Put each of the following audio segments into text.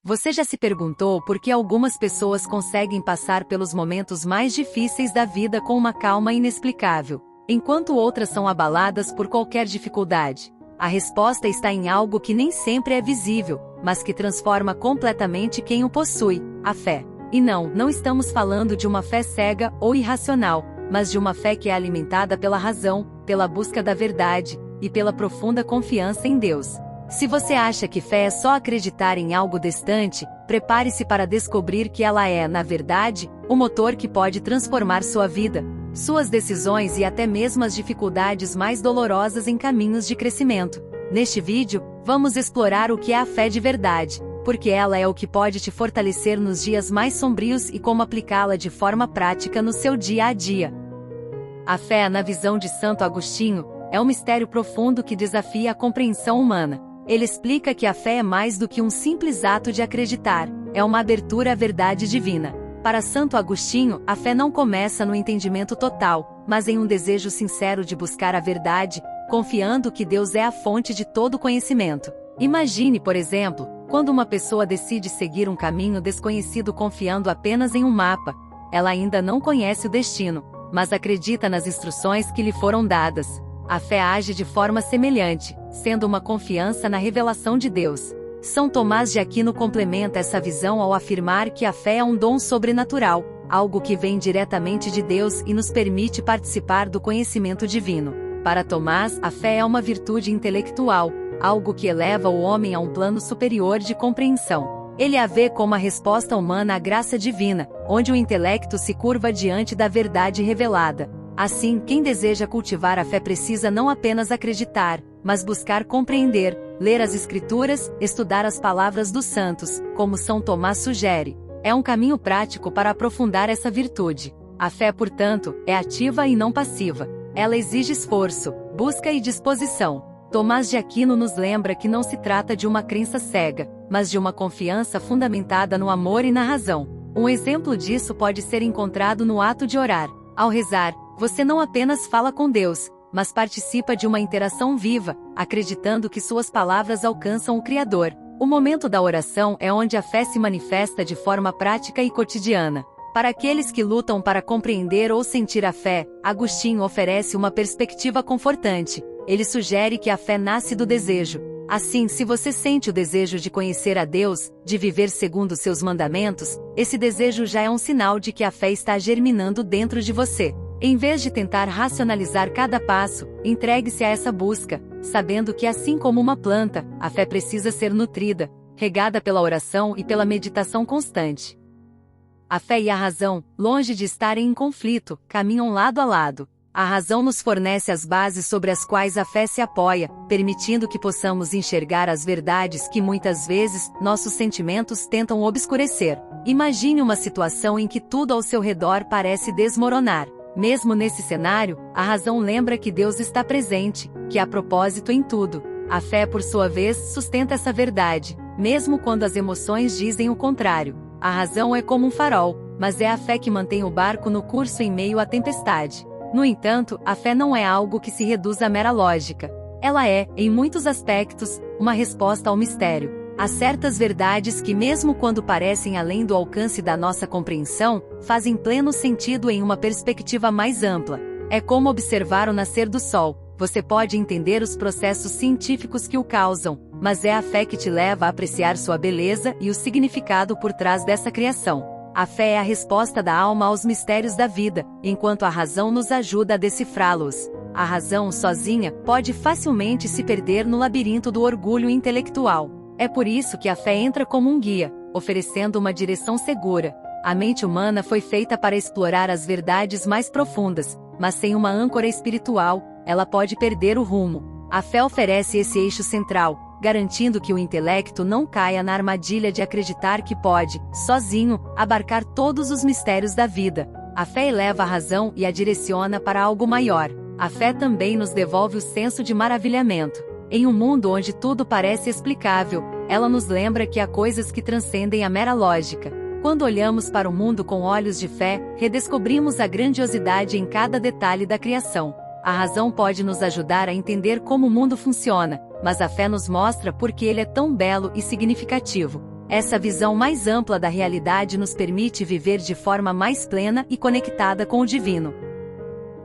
Você já se perguntou por que algumas pessoas conseguem passar pelos momentos mais difíceis da vida com uma calma inexplicável, enquanto outras são abaladas por qualquer dificuldade? A resposta está em algo que nem sempre é visível, mas que transforma completamente quem o possui: a fé. E não estamos falando de uma fé cega ou irracional, mas de uma fé que é alimentada pela razão, pela busca da verdade e pela profunda confiança em Deus. Se você acha que fé é só acreditar em algo distante, prepare-se para descobrir que ela é, na verdade, o motor que pode transformar sua vida, suas decisões e até mesmo as dificuldades mais dolorosas em caminhos de crescimento. Neste vídeo, vamos explorar o que é a fé de verdade, porque ela é o que pode te fortalecer nos dias mais sombrios e como aplicá-la de forma prática no seu dia a dia. A fé, na visão de Santo Agostinho, é um mistério profundo que desafia a compreensão humana. Ele explica que a fé é mais do que um simples ato de acreditar, é uma abertura à verdade divina. Para Santo Agostinho, a fé não começa no entendimento total, mas em um desejo sincero de buscar a verdade, confiando que Deus é a fonte de todo conhecimento. Imagine, por exemplo, quando uma pessoa decide seguir um caminho desconhecido confiando apenas em um mapa. Ela ainda não conhece o destino, mas acredita nas instruções que lhe foram dadas. A fé age de forma semelhante, sendo uma confiança na revelação de Deus. São Tomás de Aquino complementa essa visão ao afirmar que a fé é um dom sobrenatural, algo que vem diretamente de Deus e nos permite participar do conhecimento divino. Para Tomás, a fé é uma virtude intelectual, algo que eleva o homem a um plano superior de compreensão. Ele a vê como a resposta humana à graça divina, onde o intelecto se curva diante da verdade revelada. Assim, quem deseja cultivar a fé precisa não apenas acreditar, mas buscar compreender, ler as Escrituras, estudar as palavras dos santos, como São Tomás sugere. É um caminho prático para aprofundar essa virtude. A fé, portanto, é ativa e não passiva. Ela exige esforço, busca e disposição. Tomás de Aquino nos lembra que não se trata de uma crença cega, mas de uma confiança fundamentada no amor e na razão. Um exemplo disso pode ser encontrado no ato de orar. Ao rezar, você não apenas fala com Deus, mas participa de uma interação viva, acreditando que suas palavras alcançam o Criador. O momento da oração é onde a fé se manifesta de forma prática e cotidiana. Para aqueles que lutam para compreender ou sentir a fé, Agostinho oferece uma perspectiva confortante. Ele sugere que a fé nasce do desejo. Assim, se você sente o desejo de conhecer a Deus, de viver segundo seus mandamentos, esse desejo já é um sinal de que a fé está germinando dentro de você. Em vez de tentar racionalizar cada passo, entregue-se a essa busca, sabendo que assim como uma planta, a fé precisa ser nutrida, regada pela oração e pela meditação constante. A fé e a razão, longe de estarem em conflito, caminham lado a lado. A razão nos fornece as bases sobre as quais a fé se apoia, permitindo que possamos enxergar as verdades que muitas vezes nossos sentimentos tentam obscurecer. Imagine uma situação em que tudo ao seu redor parece desmoronar. Mesmo nesse cenário, a razão lembra que Deus está presente, que há propósito em tudo. A fé, por sua vez, sustenta essa verdade, mesmo quando as emoções dizem o contrário. A razão é como um farol, mas é a fé que mantém o barco no curso em meio à tempestade. No entanto, a fé não é algo que se reduz à mera lógica. Ela é, em muitos aspectos, uma resposta ao mistério. Há certas verdades que, mesmo quando parecem além do alcance da nossa compreensão, fazem pleno sentido em uma perspectiva mais ampla. É como observar o nascer do sol. Você pode entender os processos científicos que o causam, mas é a fé que te leva a apreciar sua beleza e o significado por trás dessa criação. A fé é a resposta da alma aos mistérios da vida, enquanto a razão nos ajuda a decifrá-los. A razão, sozinha, pode facilmente se perder no labirinto do orgulho intelectual. É por isso que a fé entra como um guia, oferecendo uma direção segura. A mente humana foi feita para explorar as verdades mais profundas, mas sem uma âncora espiritual, ela pode perder o rumo. A fé oferece esse eixo central, garantindo que o intelecto não caia na armadilha de acreditar que pode, sozinho, abarcar todos os mistérios da vida. A fé eleva a razão e a direciona para algo maior. A fé também nos devolve o senso de maravilhamento. Em um mundo onde tudo parece explicável, ela nos lembra que há coisas que transcendem a mera lógica. Quando olhamos para o mundo com olhos de fé, redescobrimos a grandiosidade em cada detalhe da criação. A razão pode nos ajudar a entender como o mundo funciona, mas a fé nos mostra por que ele é tão belo e significativo. Essa visão mais ampla da realidade nos permite viver de forma mais plena e conectada com o divino.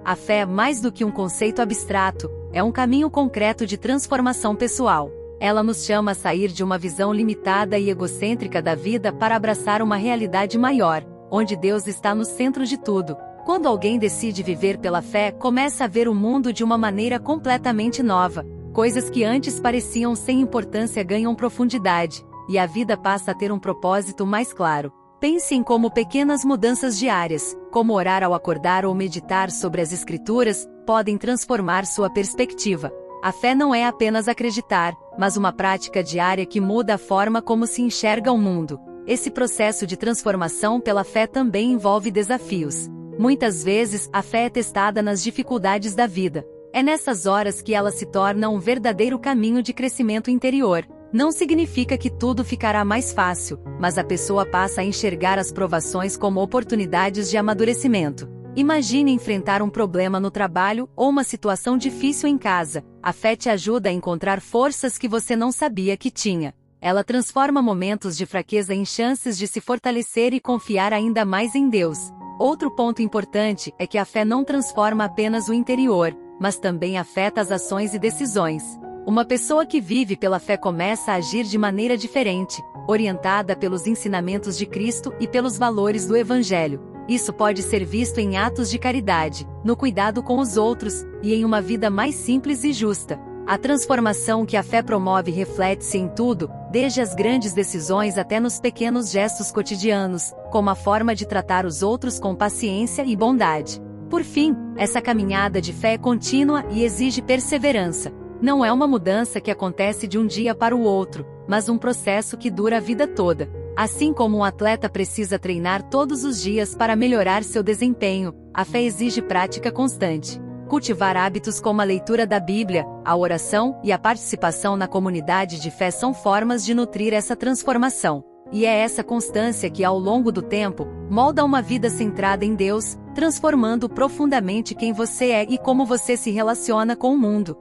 A fé, mais do que um conceito abstrato, é um caminho concreto de transformação pessoal. Ela nos chama a sair de uma visão limitada e egocêntrica da vida para abraçar uma realidade maior, onde Deus está no centro de tudo. Quando alguém decide viver pela fé, começa a ver o mundo de uma maneira completamente nova. Coisas que antes pareciam sem importância ganham profundidade, e a vida passa a ter um propósito mais claro. Pense em como pequenas mudanças diárias, como orar ao acordar ou meditar sobre as Escrituras, podem transformar sua perspectiva. A fé não é apenas acreditar, mas uma prática diária que muda a forma como se enxerga o mundo. Esse processo de transformação pela fé também envolve desafios. Muitas vezes, a fé é testada nas dificuldades da vida. É nessas horas que ela se torna um verdadeiro caminho de crescimento interior. Não significa que tudo ficará mais fácil, mas a pessoa passa a enxergar as provações como oportunidades de amadurecimento. Imagine enfrentar um problema no trabalho ou uma situação difícil em casa. A fé te ajuda a encontrar forças que você não sabia que tinha. Ela transforma momentos de fraqueza em chances de se fortalecer e confiar ainda mais em Deus. Outro ponto importante é que a fé não transforma apenas o interior, mas também afeta as ações e decisões. Uma pessoa que vive pela fé começa a agir de maneira diferente, orientada pelos ensinamentos de Cristo e pelos valores do Evangelho. Isso pode ser visto em atos de caridade, no cuidado com os outros, e em uma vida mais simples e justa. A transformação que a fé promove reflete-se em tudo, desde as grandes decisões até nos pequenos gestos cotidianos, como a forma de tratar os outros com paciência e bondade. Por fim, essa caminhada de fé é contínua e exige perseverança. Não é uma mudança que acontece de um dia para o outro, mas um processo que dura a vida toda. Assim como um atleta precisa treinar todos os dias para melhorar seu desempenho, a fé exige prática constante. Cultivar hábitos como a leitura da Bíblia, a oração e a participação na comunidade de fé são formas de nutrir essa transformação. E é essa constância que, ao longo do tempo, molda uma vida centrada em Deus, transformando profundamente quem você é e como você se relaciona com o mundo.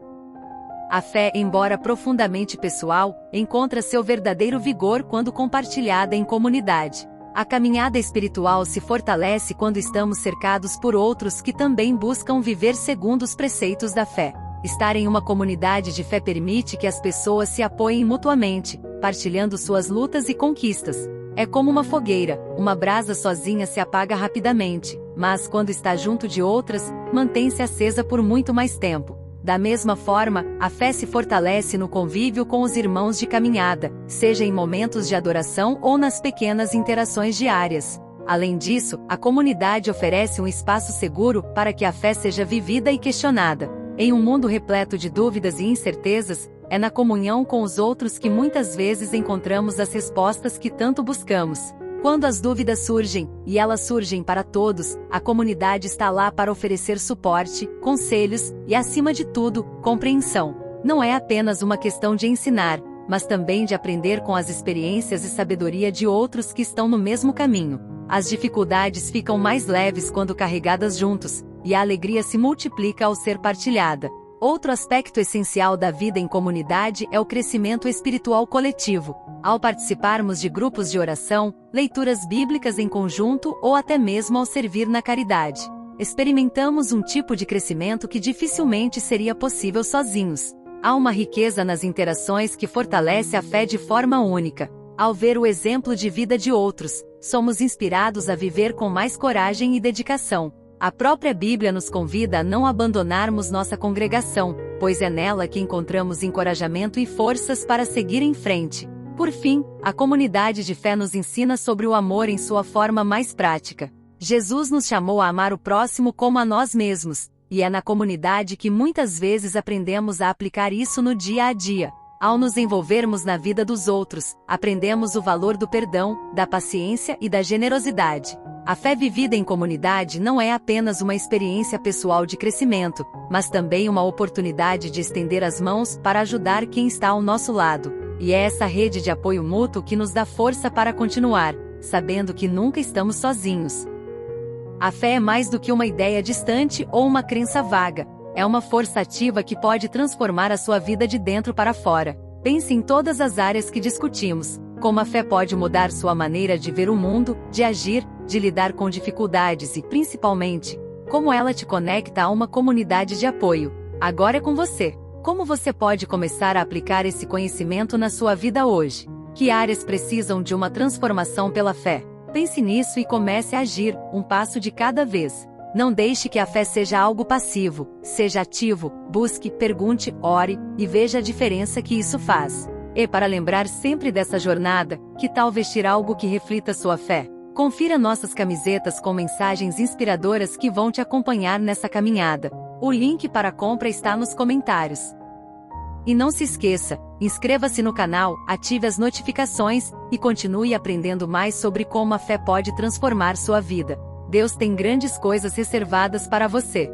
A fé, embora profundamente pessoal, encontra seu verdadeiro vigor quando compartilhada em comunidade. A caminhada espiritual se fortalece quando estamos cercados por outros que também buscam viver segundo os preceitos da fé. Estar em uma comunidade de fé permite que as pessoas se apoiem mutuamente, partilhando suas lutas e conquistas. É como uma fogueira, uma brasa sozinha se apaga rapidamente, mas quando está junto de outras, mantém-se acesa por muito mais tempo. Da mesma forma, a fé se fortalece no convívio com os irmãos de caminhada, seja em momentos de adoração ou nas pequenas interações diárias. Além disso, a comunidade oferece um espaço seguro para que a fé seja vivida e questionada. Em um mundo repleto de dúvidas e incertezas, é na comunhão com os outros que muitas vezes encontramos as respostas que tanto buscamos. Quando as dúvidas surgem, e elas surgem para todos, a comunidade está lá para oferecer suporte, conselhos e, acima de tudo, compreensão. Não é apenas uma questão de ensinar, mas também de aprender com as experiências e sabedoria de outros que estão no mesmo caminho. As dificuldades ficam mais leves quando carregadas juntos, e a alegria se multiplica ao ser partilhada. Outro aspecto essencial da vida em comunidade é o crescimento espiritual coletivo. Ao participarmos de grupos de oração, leituras bíblicas em conjunto ou até mesmo ao servir na caridade, experimentamos um tipo de crescimento que dificilmente seria possível sozinhos. Há uma riqueza nas interações que fortalece a fé de forma única. Ao ver o exemplo de vida de outros, somos inspirados a viver com mais coragem e dedicação. A própria Bíblia nos convida a não abandonarmos nossa congregação, pois é nela que encontramos encorajamento e forças para seguir em frente. Por fim, a comunidade de fé nos ensina sobre o amor em sua forma mais prática. Jesus nos chamou a amar o próximo como a nós mesmos, e é na comunidade que muitas vezes aprendemos a aplicar isso no dia a dia. Ao nos envolvermos na vida dos outros, aprendemos o valor do perdão, da paciência e da generosidade. A fé vivida em comunidade não é apenas uma experiência pessoal de crescimento, mas também uma oportunidade de estender as mãos para ajudar quem está ao nosso lado. E é essa rede de apoio mútuo que nos dá força para continuar, sabendo que nunca estamos sozinhos. A fé é mais do que uma ideia distante ou uma crença vaga. É uma força ativa que pode transformar a sua vida de dentro para fora. Pense em todas as áreas que discutimos. Como a fé pode mudar sua maneira de ver o mundo, de agir, de lidar com dificuldades e, principalmente, como ela te conecta a uma comunidade de apoio. Agora é com você. Como você pode começar a aplicar esse conhecimento na sua vida hoje? Que áreas precisam de uma transformação pela fé? Pense nisso e comece a agir, um passo de cada vez. Não deixe que a fé seja algo passivo, seja ativo, busque, pergunte, ore, e veja a diferença que isso faz. E para lembrar sempre dessa jornada, que tal vestir algo que reflita sua fé? Confira nossas camisetas com mensagens inspiradoras que vão te acompanhar nessa caminhada. O link para a compra está nos comentários. E não se esqueça, inscreva-se no canal, ative as notificações, e continue aprendendo mais sobre como a fé pode transformar sua vida. Deus tem grandes coisas reservadas para você.